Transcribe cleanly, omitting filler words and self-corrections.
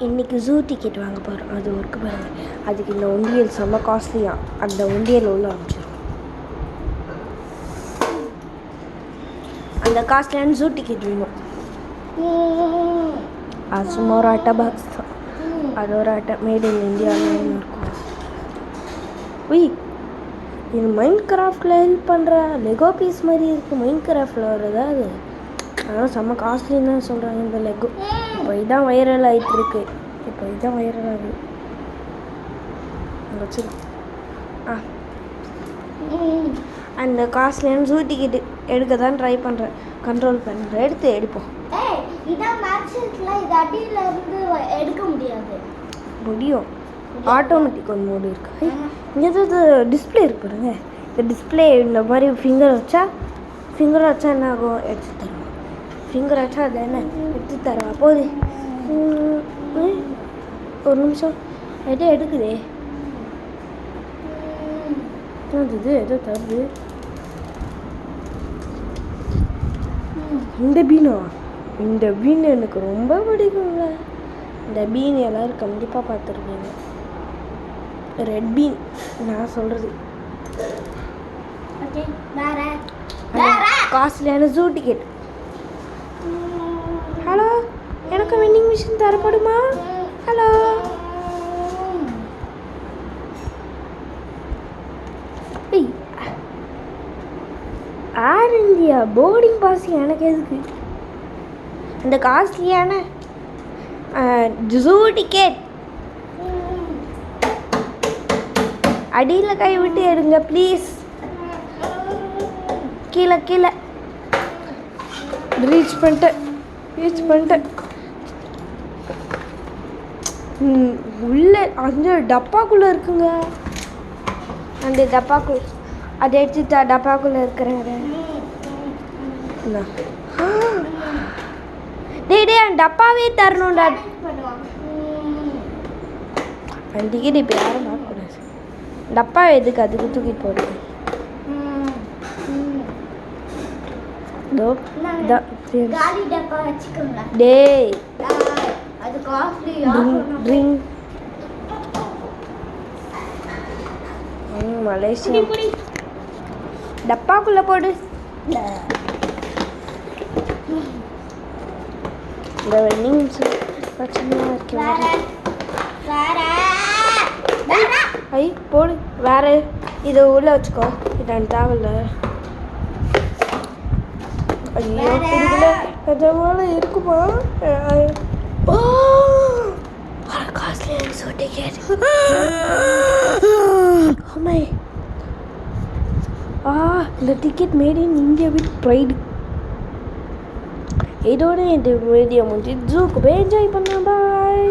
இன்றைக்கி zoo ticket வாங்க போகிறோம். அது ஒர்க்கு பாருங்கள். அதுக்கு இந்த உண்டியல் செம்ம காஸ்ட்லியாக. அந்த உண்டியல் உள்ள அமைச்சிடும். அந்த காஸ்ட்லியான ஜூ டிக்கெட் வேணும். அது சும்மா ஒரு அட்டை பாக்ஸ் தான். அது ஒரு அட்டை மேட் இன் இந்தியாவில் இருக்கும். உய், இது மைண்ட் கிராஃப்டில் ஹெல்ப் பண்ணுற லெகோ பீஸ் மாதிரி இருக்குது. மைண்ட் கிராஃப்டில் வருதா அது? அதனால் செம்ம காஸ்ட்லின்னு தான் சொல்கிறாங்க இந்த லெகோ. இப்போ இதுதான் வைரல் ஆகிட்டுருக்கு. இப்போ இதுதான் வைரல் ஆகுது. வச்சுருக்கோம். அந்த காஸ்ட்லியான ஜூ டிக்கெட்டு எடுக்க தான் ட்ரை பண்ணுறேன். கண்ட்ரோல் பண்ணுறேன். எடுப்போம். எடுக்க முடியாது. முடியும். ஆட்டோமேட்டிக் ஒன்று மோடி இருக்கு. இங்கே டிஸ்பிளே இருக்கு பாருங்க. இந்த டிஸ்பிளே இந்த மாதிரி ஃபிங்கர் வச்சா என்ன ஆகும்? எடுத்து தருவோம். ஃபிங்கர் வச்சா அது என்ன எடுத்து தருவா போகுது. ஒரு நிமிஷம் எதோ எடுக்குதே. இது எதோ தருது. இந்த பீன் எனக்கு ரொம்ப பிடிக்குங்க. இந்த பீன் எல்லோரும் கண்டிப்பாக பார்த்துருப்பீங்க. ரெட் பீன் நான் சொல்கிறது. காஸ்ட்லியான ஜூ டிக்கெட். ஹலோ, எனக்கு வெண்டிங் மிஷின் தரப்படுமா? ஹலோ, ஏர் இந்தியா போர்டிங் பாஸ் எனக்கு எதுக்கு? இந்த காஸ்ட்லியான ஜூ டிக்கெட் அடியில் கை விட்டு எடுங்க ப்ளீஸ். கீழே ரீச் பண்ணிட்டேன். உள்ள அந்த டப்பாக்குள்ளே இருக்குங்க. அந்த டப்பாக்குள்ள அதை எடுத்து டப்பாக்குள்ளே இருக்கிறாரு. டே அந்த டப்பாவே தரணும்டா. அந்த டிக்கெட் இப்போ யாரும் பார்க்கக்கூடாது. டப்பா எதுக்கு? அதுக்கு தூக்கிட்டு போடுது. மலேசியா டப்பாக்குள்ள போடு. இந்த வெண்டிங் பிரச்சனையாக இருக்கு. ஐ போடு. வேற இதை உள்ளே வச்சுக்கோ. இது தேவையில்ல. ஐயோ பிடிக்கல. அதனால இருக்குமா? காஸ்ட்லியான ஜூ டிக்கெட். இந்த ticket made in India with pride. இதோட இந்த வீடியோ முடிஞ்சு. ஜூக்கு போய் என்ஜாய் பண்ணலாம். பாய்.